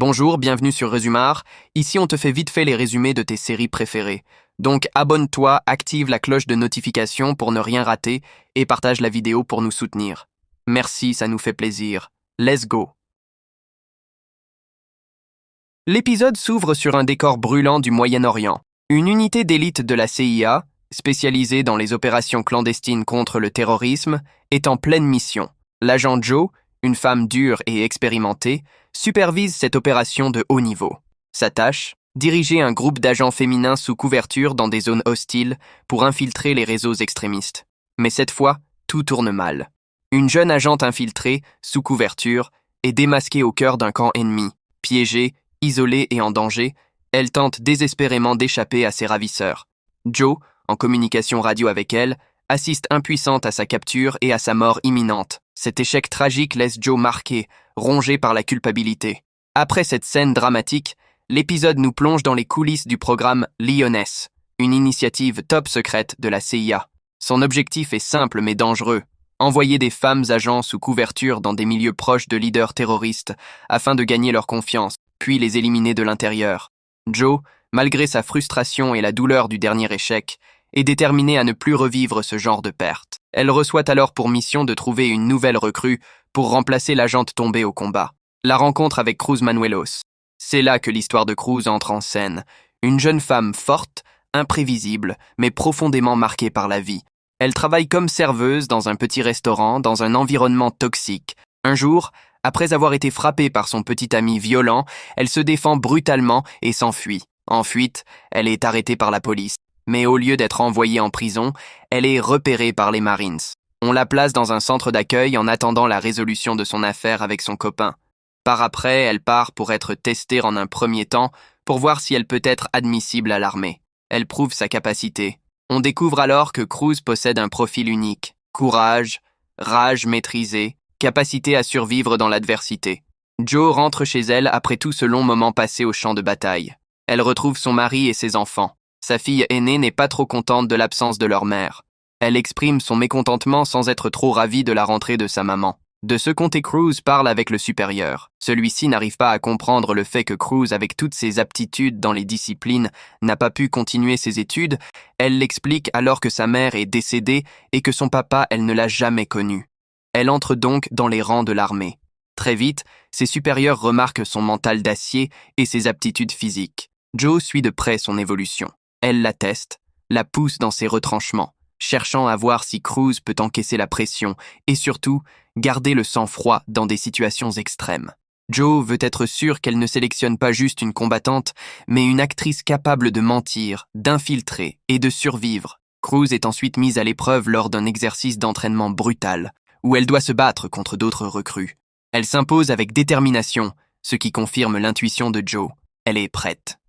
Bonjour, bienvenue sur Résumar. Ici, on te fait vite fait les résumés de tes séries préférées. Donc, abonne-toi, active la cloche de notification pour ne rien rater et partage la vidéo pour nous soutenir. Merci, ça nous fait plaisir. Let's go. L'épisode s'ouvre sur un décor brûlant du Moyen-Orient. Une unité d'élite de la CIA, spécialisée dans les opérations clandestines contre le terrorisme, est en pleine mission. L'agent Joe, une femme dure et expérimentée, supervise cette opération de haut niveau. Sa tâche, diriger un groupe d'agents féminins sous couverture dans des zones hostiles pour infiltrer les réseaux extrémistes. Mais cette fois, tout tourne mal. Une jeune agente infiltrée, sous couverture, est démasquée au cœur d'un camp ennemi. Piégée, isolée et en danger, elle tente désespérément d'échapper à ses ravisseurs. Joe, en communication radio avec elle, assiste impuissante à sa capture et à sa mort imminente. Cet échec tragique laisse Joe marqué, rongé par la culpabilité. Après cette scène dramatique, l'épisode nous plonge dans les coulisses du programme Lioness, une initiative top secrète de la CIA. Son objectif est simple mais dangereux, envoyer des femmes agents sous couverture dans des milieux proches de leaders terroristes afin de gagner leur confiance, puis les éliminer de l'intérieur. Joe, malgré sa frustration et la douleur du dernier échec, est déterminée à ne plus revivre ce genre de perte. Elle reçoit alors pour mission de trouver une nouvelle recrue pour remplacer l'agente tombée au combat. La rencontre avec Cruz Manuelos. C'est là que l'histoire de Cruz entre en scène. Une jeune femme forte, imprévisible, mais profondément marquée par la vie. Elle travaille comme serveuse dans un petit restaurant, dans un environnement toxique. Un jour, après avoir été frappée par son petit ami violent, elle se défend brutalement et s'enfuit. En fuite, elle est arrêtée par la police. Mais au lieu d'être envoyée en prison, elle est repérée par les Marines. On la place dans un centre d'accueil en attendant la résolution de son affaire avec son copain. Par après, elle part pour être testée en un premier temps pour voir si elle peut être admissible à l'armée. Elle prouve sa capacité. On découvre alors que Cruz possède un profil unique. Courage, rage maîtrisée, capacité à survivre dans l'adversité. Joe rentre chez elle après tout ce long moment passé au champ de bataille. Elle retrouve son mari et ses enfants. Sa fille aînée n'est pas trop contente de l'absence de leur mère. Elle exprime son mécontentement sans être trop ravie de la rentrée de sa maman. De ce côté, Cruz parle avec le supérieur. Celui-ci n'arrive pas à comprendre le fait que Cruz, avec toutes ses aptitudes dans les disciplines, n'a pas pu continuer ses études. Elle l'explique alors que sa mère est décédée et que son papa, elle ne l'a jamais connu. Elle entre donc dans les rangs de l'armée. Très vite, ses supérieurs remarquent son mental d'acier et ses aptitudes physiques. Joe suit de près son évolution. Elle la teste, la pousse dans ses retranchements, cherchant à voir si Cruz peut encaisser la pression et surtout, garder le sang-froid dans des situations extrêmes. Joe veut être sûr qu'elle ne sélectionne pas juste une combattante, mais une actrice capable de mentir, d'infiltrer et de survivre. Cruz est ensuite mise à l'épreuve lors d'un exercice d'entraînement brutal, où elle doit se battre contre d'autres recrues. Elle s'impose avec détermination, ce qui confirme l'intuition de Joe. Elle est prête.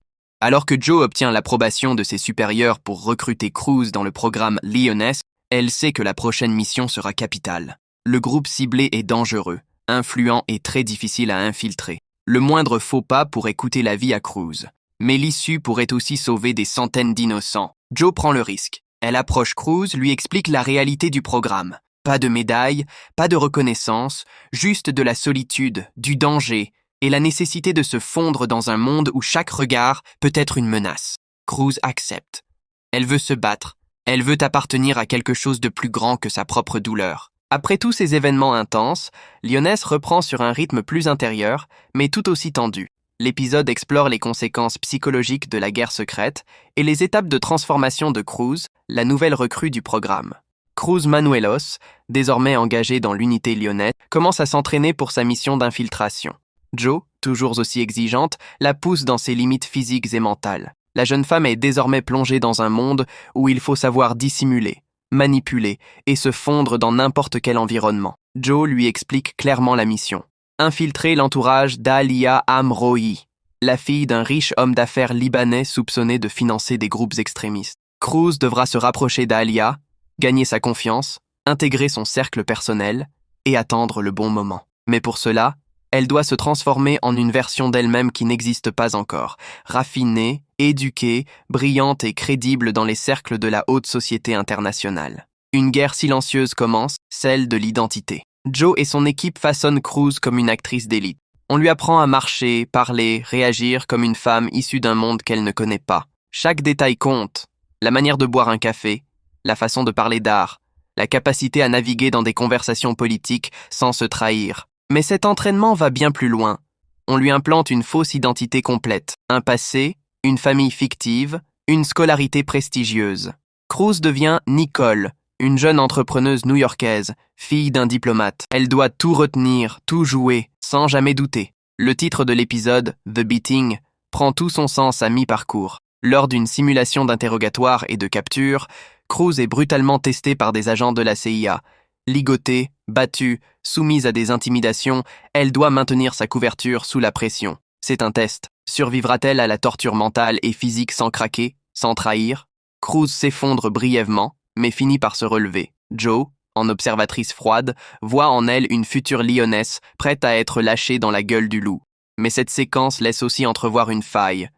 Alors que Joe obtient l'approbation de ses supérieurs pour recruter Cruz dans le programme Lioness, elle sait que la prochaine mission sera capitale. Le groupe ciblé est dangereux, influent et très difficile à infiltrer. Le moindre faux pas pourrait coûter la vie à Cruz. Mais l'issue pourrait aussi sauver des centaines d'innocents. Joe prend le risque. Elle approche Cruz, lui explique la réalité du programme. Pas de médaille, pas de reconnaissance, juste de la solitude, du danger, et la nécessité de se fondre dans un monde où chaque regard peut être une menace. Cruz accepte. Elle veut se battre. Elle veut appartenir à quelque chose de plus grand que sa propre douleur. Après tous ces événements intenses, Lioness reprend sur un rythme plus intérieur, mais tout aussi tendu. L'épisode explore les conséquences psychologiques de la guerre secrète et les étapes de transformation de Cruz, la nouvelle recrue du programme. Cruz Manuelos, désormais engagé dans l'unité Lioness, commence à s'entraîner pour sa mission d'infiltration. Joe, toujours aussi exigeante, la pousse dans ses limites physiques et mentales. La jeune femme est désormais plongée dans un monde où il faut savoir dissimuler, manipuler et se fondre dans n'importe quel environnement. Joe lui explique clairement la mission. Infiltrer l'entourage d'Alia Amrohi, la fille d'un riche homme d'affaires libanais soupçonné de financer des groupes extrémistes. Cruz devra se rapprocher d'Alia, gagner sa confiance, intégrer son cercle personnel et attendre le bon moment. Mais pour cela, elle doit se transformer en une version d'elle-même qui n'existe pas encore, raffinée, éduquée, brillante et crédible dans les cercles de la haute société internationale. Une guerre silencieuse commence, celle de l'identité. Joe et son équipe façonnent Cruz comme une actrice d'élite. On lui apprend à marcher, parler, réagir comme une femme issue d'un monde qu'elle ne connaît pas. Chaque détail compte. La manière de boire un café, la façon de parler d'art, la capacité à naviguer dans des conversations politiques sans se trahir. Mais cet entraînement va bien plus loin. On lui implante une fausse identité complète, un passé, une famille fictive, une scolarité prestigieuse. Cruz devient Nicole, une jeune entrepreneuse new-yorkaise, fille d'un diplomate. Elle doit tout retenir, tout jouer, sans jamais douter. Le titre de l'épisode, The Beating, prend tout son sens à mi-parcours. Lors d'une simulation d'interrogatoire et de capture, Cruz est brutalement testée par des agents de la CIA. Ligotée, battue, soumise à des intimidations, elle doit maintenir sa couverture sous la pression. C'est un test. Survivra-t-elle à la torture mentale et physique sans craquer, sans trahir? Cruz s'effondre brièvement, mais finit par se relever. Jo, en observatrice froide, voit en elle une future lionesse prête à être lâchée dans la gueule du loup. Mais cette séquence laisse aussi entrevoir une faille.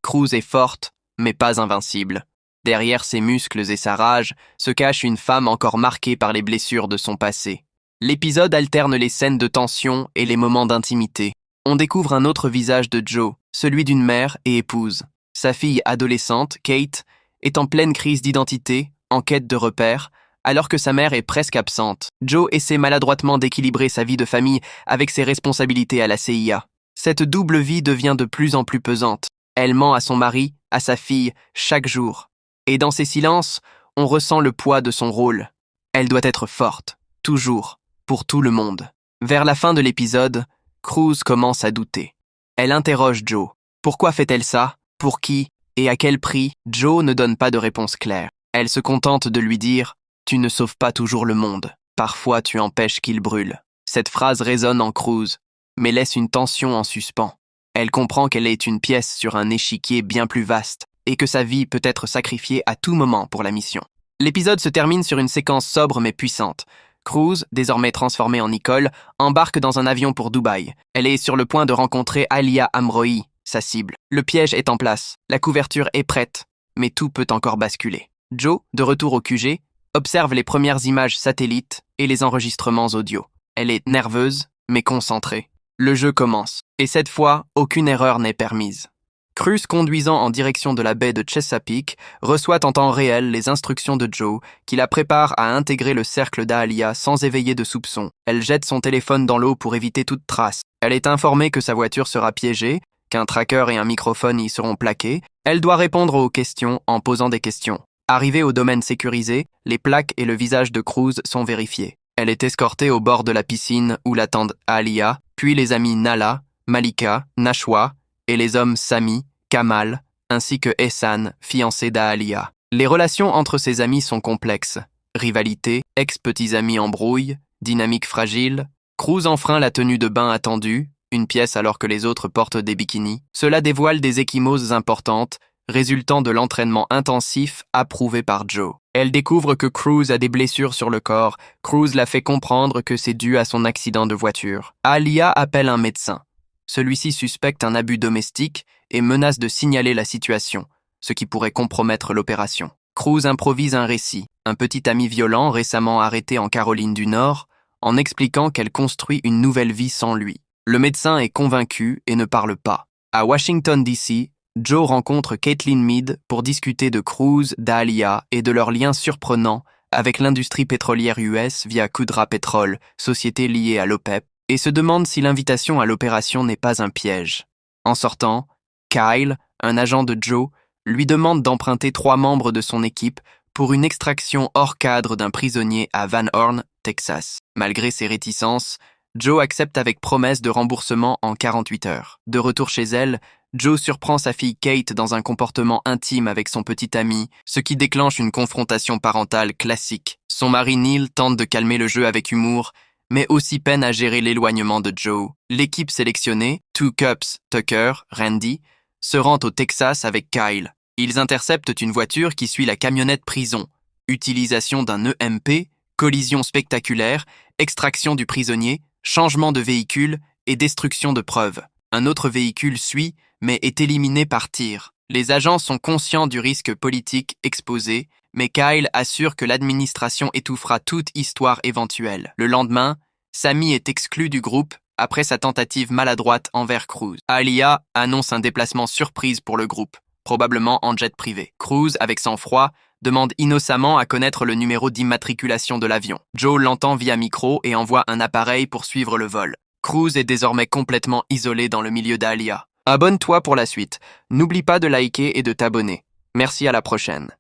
Cruz est forte, mais pas invincible. Derrière ses muscles et sa rage se cache une femme encore marquée par les blessures de son passé. L'épisode alterne les scènes de tension et les moments d'intimité. On découvre un autre visage de Jo, celui d'une mère et épouse. Sa fille adolescente, Kate, est en pleine crise d'identité, en quête de repères, alors que sa mère est presque absente. Jo essaie maladroitement d'équilibrer sa vie de famille avec ses responsabilités à la CIA. Cette double vie devient de plus en plus pesante. Elle ment à son mari, à sa fille, chaque jour. Et dans ces silences, on ressent le poids de son rôle. Elle doit être forte, toujours, pour tout le monde. Vers la fin de l'épisode, Cruz commence à douter. Elle interroge Jo. Pourquoi fait-elle ça? Pour qui? Et à quel prix? Jo ne donne pas de réponse claire. Elle se contente de lui dire « Tu ne sauves pas toujours le monde. Parfois tu empêches qu'il brûle. » Cette phrase résonne en Cruz, mais laisse une tension en suspens. Elle comprend qu'elle est une pièce sur un échiquier bien plus vaste et que sa vie peut être sacrifiée à tout moment pour la mission. L'épisode se termine sur une séquence sobre mais puissante. Cruz, désormais transformée en Nicole, embarque dans un avion pour Dubaï. Elle est sur le point de rencontrer Alia Amrohi, sa cible. Le piège est en place, la couverture est prête, mais tout peut encore basculer. Jo, de retour au QG, observe les premières images satellites et les enregistrements audio. Elle est nerveuse, mais concentrée. Le jeu commence, et cette fois, aucune erreur n'est permise. Cruz, conduisant en direction de la baie de Chesapeake, reçoit en temps réel les instructions de Jo, qui la prépare à intégrer le cercle d'Alia sans éveiller de soupçons. Elle jette son téléphone dans l'eau pour éviter toute trace. Elle est informée que sa voiture sera piégée, qu'un tracker et un microphone y seront plaqués. Elle doit répondre aux questions en posant des questions. Arrivée au domaine sécurisé, les plaques et le visage de Cruz sont vérifiés. Elle est escortée au bord de la piscine où l'attendent Alia, puis les amis Nala, Malika, Nashwa, et les hommes Sami, Kamal, ainsi que Ehsan, fiancé d'Alia. Les relations entre ces amis sont complexes. Rivalité, ex-petits amis embrouille, dynamique fragile. Cruz enfreint la tenue de bain attendue, une pièce alors que les autres portent des bikinis. Cela dévoile des ecchymoses importantes, résultant de l'entraînement intensif approuvé par Jo. Elle découvre que Cruz a des blessures sur le corps. Cruz la fait comprendre que c'est dû à son accident de voiture. Alia appelle un médecin. Celui-ci suspecte un abus domestique et menace de signaler la situation, ce qui pourrait compromettre l'opération. Cruz improvise un récit, un petit ami violent récemment arrêté en Caroline du Nord, en expliquant qu'elle construit une nouvelle vie sans lui. Le médecin est convaincu et ne parle pas. À Washington, D.C., Jo rencontre Caitlin Meade pour discuter de Cruz, d'Alia et de leurs liens surprenants avec l'industrie pétrolière US via Qudra Petrol, société liée à l'OPEP, et se demande si l'invitation à l'opération n'est pas un piège. En sortant, Kyle, un agent de Jo, lui demande d'emprunter 3 membres de son équipe pour une extraction hors cadre d'un prisonnier à Van Horn, Texas. Malgré ses réticences, Jo accepte avec promesse de remboursement en 48 heures. De retour chez elle, Jo surprend sa fille Kate dans un comportement intime avec son petit ami, ce qui déclenche une confrontation parentale classique. Son mari Neil tente de calmer le jeu avec humour, mais aussi peine à gérer l'éloignement de Jo. L'équipe sélectionnée, Two Cups, Tucker, Randy, se rend au Texas avec Kyle. Ils interceptent une voiture qui suit la camionnette prison. Utilisation d'un EMP, collision spectaculaire, extraction du prisonnier, changement de véhicule et destruction de preuves. Un autre véhicule suit, mais est éliminé par tir. Les agents sont conscients du risque politique exposé, mais Kyle assure que l'administration étouffera toute histoire éventuelle. Le lendemain, Sami est exclu du groupe après sa tentative maladroite envers Cruz. Aaliyah annonce un déplacement surprise pour le groupe, probablement en jet privé. Cruz, avec sang-froid, demande innocemment à connaître le numéro d'immatriculation de l'avion. Joe l'entend via micro et envoie un appareil pour suivre le vol. Cruz est désormais complètement isolé dans le milieu d'Aaliyah. Abonne-toi pour la suite. N'oublie pas de liker et de t'abonner. Merci, à la prochaine.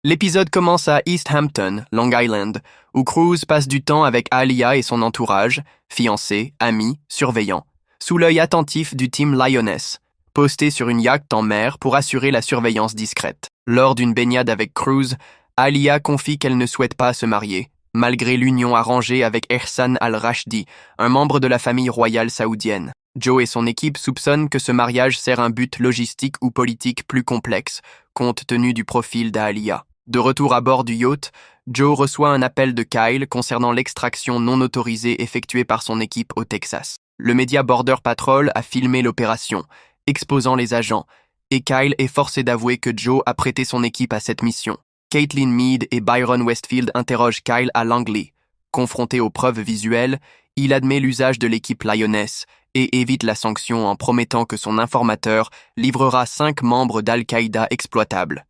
L'épisode commence à East Hampton, Long Island, où Cruz passe du temps avec Aaliyah et son entourage, fiancés, amis, surveillants, sous l'œil attentif du team Lioness, posté sur une yacht en mer pour assurer la surveillance discrète. Lors d'une baignade avec Cruz, Aaliyah confie qu'elle ne souhaite pas se marier, malgré l'union arrangée avec Ehsan al-Rashdi, un membre de la famille royale saoudienne. Joe et son équipe soupçonnent que ce mariage sert un but logistique ou politique plus complexe, compte tenu du profil d'Aaliyah. De retour à bord du yacht, Joe reçoit un appel de Kyle concernant l'extraction non autorisée effectuée par son équipe au Texas. Le média Border Patrol a filmé l'opération, exposant les agents, et Kyle est forcé d'avouer que Joe a prêté son équipe à cette mission. Caitlin Meade et Byron Westfield interrogent Kyle à Langley. Confronté aux preuves visuelles, il admet l'usage de l'équipe Lioness et évite la sanction en promettant que son informateur livrera 5 membres d'Al-Qaïda exploitables.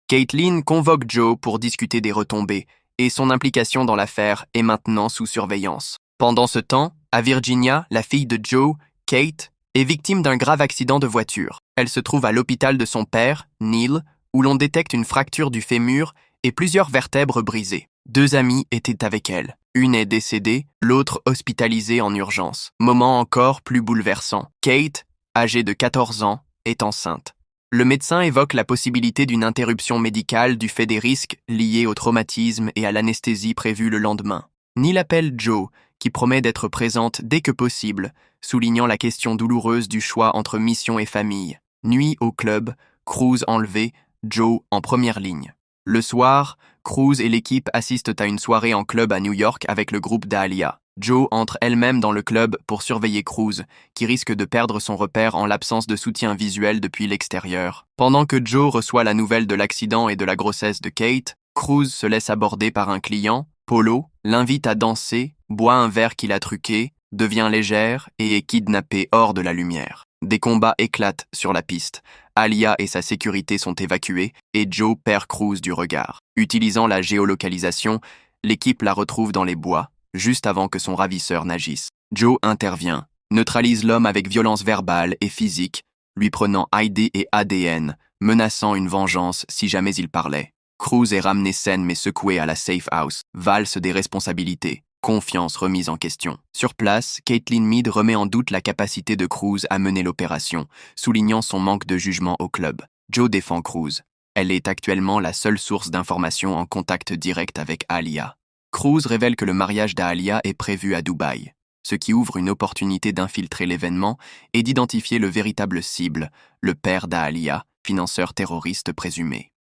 Caitlin convoque Joe pour discuter des retombées, et son implication dans l'affaire est maintenant sous surveillance. Pendant ce temps, à Virginia, la fille de Joe, Kate, est victime d'un grave accident de voiture. Elle se trouve à l'hôpital de son père, Neil, où l'on détecte une fracture du fémur et plusieurs vertèbres brisées. 2 amies étaient avec elle. Une est décédée, l'autre hospitalisée en urgence. Moment encore plus bouleversant. Kate, âgée de 14 ans, est enceinte. Le médecin évoque la possibilité d'une interruption médicale du fait des risques liés au traumatisme et à l'anesthésie prévue le lendemain. Neil appelle Joe, qui promet d'être présente dès que possible, soulignant la question douloureuse du choix entre mission et famille. Nuit au club, Cruz enlevé, Joe en première ligne. Le soir, Cruz et l'équipe assistent à une soirée en club à New York avec le groupe d'Aaliyah. Joe entre elle-même dans le club pour surveiller Cruz, qui risque de perdre son repère en l'absence de soutien visuel depuis l'extérieur. Pendant que Joe reçoit la nouvelle de l'accident et de la grossesse de Kate, Cruz se laisse aborder par un client. Polo l'invite à danser, boit un verre qu'il a truqué, devient légère et est kidnappée hors de la lumière. Des combats éclatent sur la piste. Aaliyah et sa sécurité sont évacués et Joe perd Cruz du regard. Utilisant la géolocalisation, l'équipe la retrouve dans les bois, juste avant que son ravisseur n'agisse. Joe intervient, neutralise l'homme avec violence verbale et physique, lui prenant ID et ADN, menaçant une vengeance si jamais il parlait. Cruz est ramené saine mais secoué à la safe house, valse des responsabilités, confiance remise en question. Sur place, Caitlin Meade remet en doute la capacité de Cruz à mener l'opération, soulignant son manque de jugement au club. Joe défend Cruz. Elle est actuellement la seule source d'information en contact direct avec Aaliyah. Cruz révèle que le mariage d'Aaliyah est prévu à Dubaï, ce qui ouvre une opportunité d'infiltrer l'événement et d'identifier le véritable cible, le père d'Aaliyah, financeur terroriste présumé.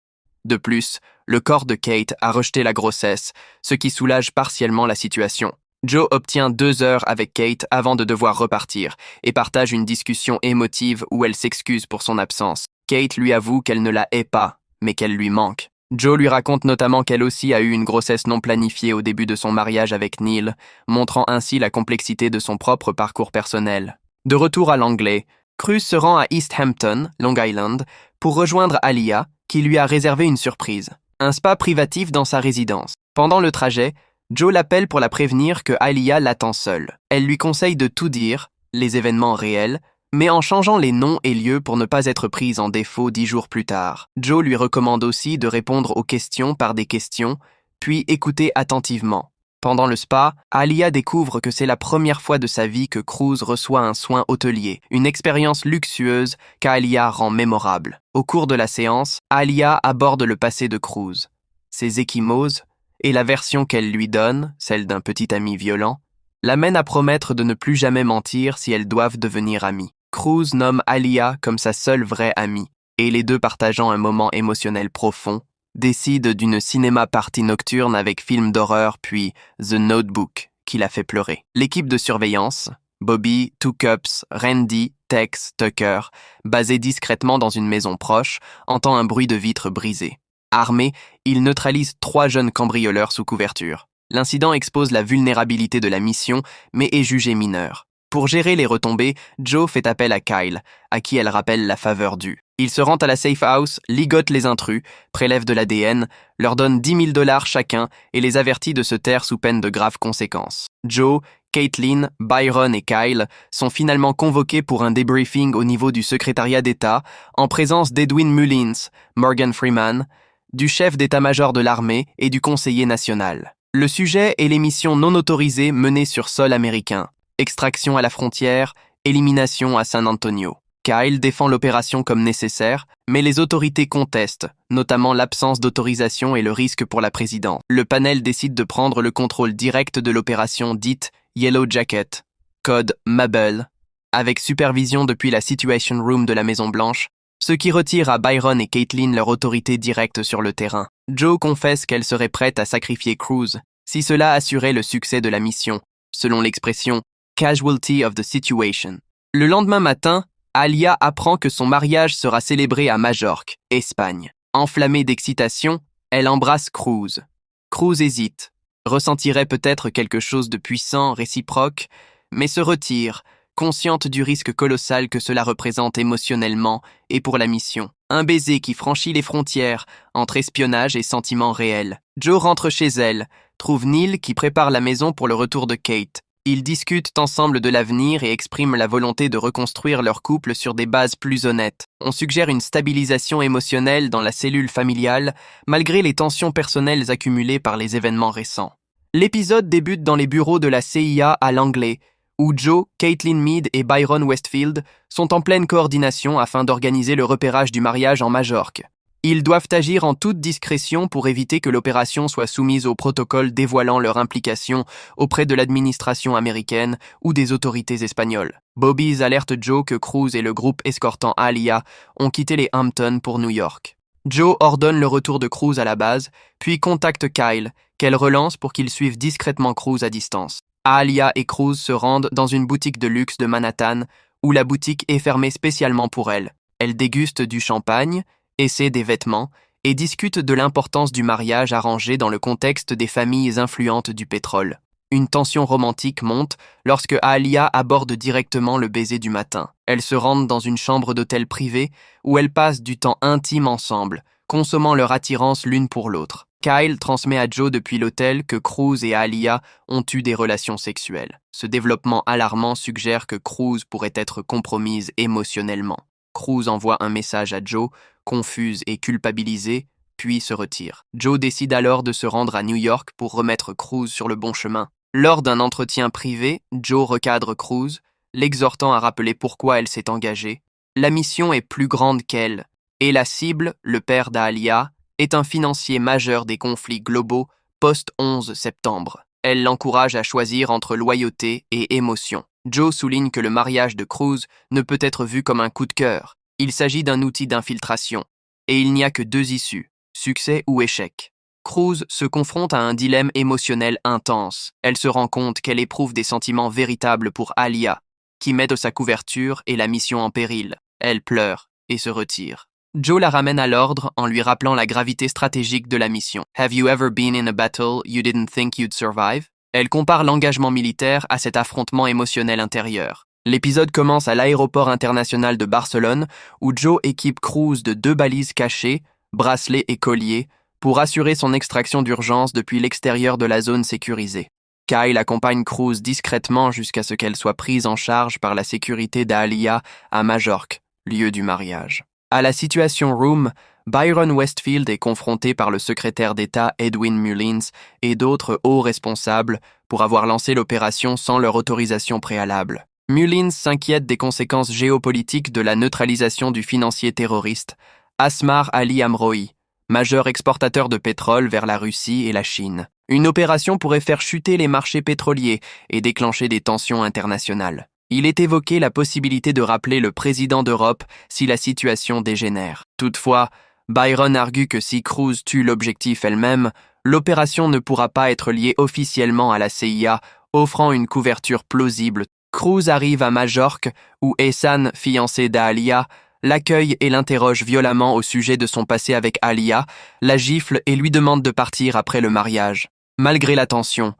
De plus, le corps de Kate a rejeté la grossesse, ce qui soulage partiellement la situation. Joe obtient 2 heures avec Kate avant de devoir repartir et partage une discussion émotive où elle s'excuse pour son absence. Kate lui avoue qu'elle ne la hait pas, mais qu'elle lui manque. Joe lui raconte notamment qu'elle aussi a eu une grossesse non planifiée au début de son mariage avec Neil, montrant ainsi la complexité de son propre parcours personnel. De retour à Langley, Cruz se rend à East Hampton, Long Island, pour rejoindre Aaliyah, qui lui a réservé une surprise, un spa privatif dans sa résidence. Pendant le trajet, Joe l'appelle pour la prévenir que Aaliyah l'attend seule. Elle lui conseille de tout dire, les événements réels, mais en changeant les noms et lieux pour ne pas être prise en défaut 10 jours plus tard. Joe lui recommande aussi de répondre aux questions par des questions, puis écouter attentivement. Pendant le spa, Aaliyah découvre que c'est la première fois de sa vie que Cruz reçoit un soin hôtelier, une expérience luxueuse qu'Aaliyah rend mémorable. Au cours de la séance, Aaliyah aborde le passé de Cruz, ses ecchymoses, et la version qu'elle lui donne, celle d'un petit ami violent, l'amène à promettre de ne plus jamais mentir si elles doivent devenir amies. Cruz nomme Aaliyah comme sa seule vraie amie, et les deux partageant un moment émotionnel profond, décident d'une cinéma-party nocturne avec film d'horreur puis The Notebook, qui l'a fait pleurer. L'équipe de surveillance, Bobby, Two Cups, Randy, Tex, Tucker, basée discrètement dans une maison proche, entend un bruit de vitres brisées. Armés, ils neutralisent 3 jeunes cambrioleurs sous couverture. L'incident expose la vulnérabilité de la mission, mais est jugé mineur. Pour gérer les retombées, Joe fait appel à Kyle, à qui elle rappelle la faveur due. Il se rend à la safe house, ligote les intrus, prélève de l'ADN, leur donne 10 000 $ chacun et les avertit de se taire sous peine de graves conséquences. Joe, Caitlin, Byron et Kyle sont finalement convoqués pour un débriefing au niveau du secrétariat d'État en présence d'Edwin Mullins, Morgan Freeman, du chef d'état-major de l'armée et du conseiller national. Le sujet est les missions non autorisées menées sur sol américain. Extraction à la frontière, élimination à San Antonio. Kyle défend l'opération comme nécessaire, mais les autorités contestent, notamment l'absence d'autorisation et le risque pour la présidence. Le panel décide de prendre le contrôle direct de l'opération dite Yellow Jacket, code Mabel, avec supervision depuis la Situation Room de la Maison-Blanche, ce qui retire à Byron et Caitlin leur autorité directe sur le terrain. Joe confesse qu'elle serait prête à sacrifier Cruz si cela assurait le succès de la mission, selon l'expression Casualty of the Situation. Le lendemain matin, Alia apprend que son mariage sera célébré à Majorque, Espagne. Enflammée d'excitation, elle embrasse Cruz. Cruz hésite, ressentirait peut-être quelque chose de puissant, réciproque, mais se retire, consciente du risque colossal que cela représente émotionnellement et pour la mission. Un baiser qui franchit les frontières entre espionnage et sentiments réels. Joe rentre chez elle, trouve Neil qui prépare la maison pour le retour de Kate. Ils discutent ensemble de l'avenir et expriment la volonté de reconstruire leur couple sur des bases plus honnêtes. On suggère une stabilisation émotionnelle dans la cellule familiale, malgré les tensions personnelles accumulées par les événements récents. L'épisode débute dans les bureaux de la CIA à Langley, où Joe, Caitlin Meade et Byron Westfield sont en pleine coordination afin d'organiser le repérage du mariage en Majorque. Ils doivent agir en toute discrétion pour éviter que l'opération soit soumise au protocole dévoilant leur implication auprès de l'administration américaine ou des autorités espagnoles. Bobby's alerte Joe que Cruz et le groupe escortant Alia ont quitté les Hamptons pour New York. Joe ordonne le retour de Cruz à la base, puis contacte Kyle, qu'elle relance pour qu'il suive discrètement Cruz à distance. Alia et Cruz se rendent dans une boutique de luxe de Manhattan, où la boutique est fermée spécialement pour elle. Elle déguste du champagne, essaie des vêtements et discute de l'importance du mariage arrangé dans le contexte des familles influentes du pétrole. Une tension romantique monte lorsque Alia aborde directement le baiser du matin. Elles se rendent dans une chambre d'hôtel privée où elles passent du temps intime ensemble, consommant leur attirance l'une pour l'autre. Kyle transmet à Joe depuis l'hôtel que Cruz et Alia ont eu des relations sexuelles. Ce développement alarmant suggère que Cruz pourrait être compromise émotionnellement. Cruz envoie un message à Joe, confuse et culpabilisée, puis se retire. Joe décide alors de se rendre à New York pour remettre Cruz sur le bon chemin. Lors d'un entretien privé, Joe recadre Cruz, l'exhortant à rappeler pourquoi elle s'est engagée. La mission est plus grande qu'elle, et la cible, le père d'Alia, est un financier majeur des conflits globaux post-11 septembre. Elle l'encourage à choisir entre loyauté et émotion. Joe souligne que le mariage de Cruz ne peut être vu comme un coup de cœur. Il s'agit d'un outil d'infiltration, et il n'y a que deux issues, succès ou échec. Cruz se confronte à un dilemme émotionnel intense. Elle se rend compte qu'elle éprouve des sentiments véritables pour Alia, qui met de sa couverture et la mission en péril. Elle pleure et se retire. Joe la ramène à l'ordre en lui rappelant la gravité stratégique de la mission. « Have you ever been in a battle you didn't think you'd survive ?» Elle compare l'engagement militaire à cet affrontement émotionnel intérieur. L'épisode commence à l'aéroport international de Barcelone, où Joe équipe Cruz de 2 balises cachées, bracelets et colliers, pour assurer son extraction d'urgence depuis l'extérieur de la zone sécurisée. Kyle accompagne Cruz discrètement jusqu'à ce qu'elle soit prise en charge par la sécurité d'Alia à Majorque, lieu du mariage. À la Situation Room, Byron Westfield est confronté par le secrétaire d'État Edwin Mullins et d'autres hauts responsables pour avoir lancé l'opération sans leur autorisation préalable. Mullins s'inquiète des conséquences géopolitiques de la neutralisation du financier terroriste Asmar Ali Amrohi, majeur exportateur de pétrole vers la Russie et la Chine. Une opération pourrait faire chuter les marchés pétroliers et déclencher des tensions internationales. Il est évoqué la possibilité de rappeler le président d'Europe si la situation dégénère. Toutefois, Byron argue que si Cruz tue l'objectif elle-même, l'opération ne pourra pas être liée officiellement à la CIA, offrant une couverture plausible. Cruz arrive à Majorque, où Ehsan, fiancé d'Alia, l'accueille et l'interroge violemment au sujet de son passé avec Alia, la gifle et lui demande de partir après le mariage. Malgré la tension,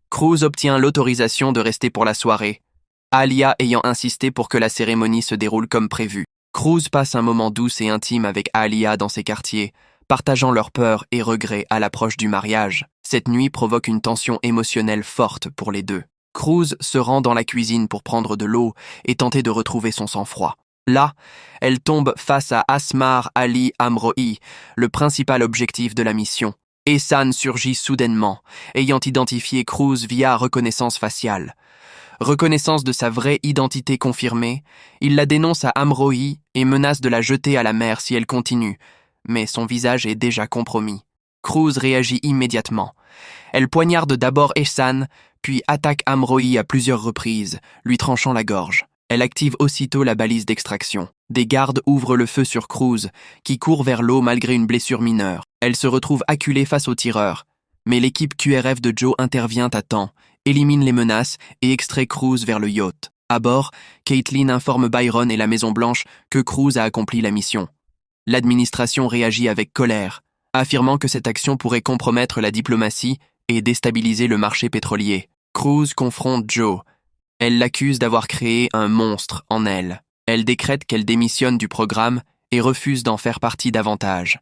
Cruz obtient l'autorisation de rester pour la soirée. Alia ayant insisté pour que la cérémonie se déroule comme prévu. Cruz passe un moment doux et intime avec Alia dans ses quartiers, partageant leurs peurs et regrets à l'approche du mariage. Cette nuit provoque une tension émotionnelle forte pour les deux. Cruz se rend dans la cuisine pour prendre de l'eau et tenter de retrouver son sang-froid. Là, elle tombe face à Asmar Ali Amrohi, le principal objectif de la mission. Ehsan surgit soudainement, ayant identifié Cruz via reconnaissance faciale. Reconnaissance de sa vraie identité confirmée, il la dénonce à Amrohi et menace de la jeter à la mer si elle continue, mais son visage est déjà compromis. Cruz réagit immédiatement. Elle poignarde d'abord Ehsan, puis attaque Amrohi à plusieurs reprises, lui tranchant la gorge. Elle active aussitôt la balise d'extraction. Des gardes ouvrent le feu sur Cruz, qui court vers l'eau malgré une blessure mineure. Elle se retrouve acculée face aux tireurs. Mais l'équipe QRF de Joe intervient à temps, élimine les menaces et extrait Cruz vers le yacht. À bord, Caitlin informe Byron et la Maison-Blanche que Cruz a accompli la mission. L'administration réagit avec colère, affirmant que cette action pourrait compromettre la diplomatie et déstabiliser le marché pétrolier. Cruz confronte Joe. Elle l'accuse d'avoir créé un monstre en elle. Elle décrète qu'elle démissionne du programme et refuse d'en faire partie davantage.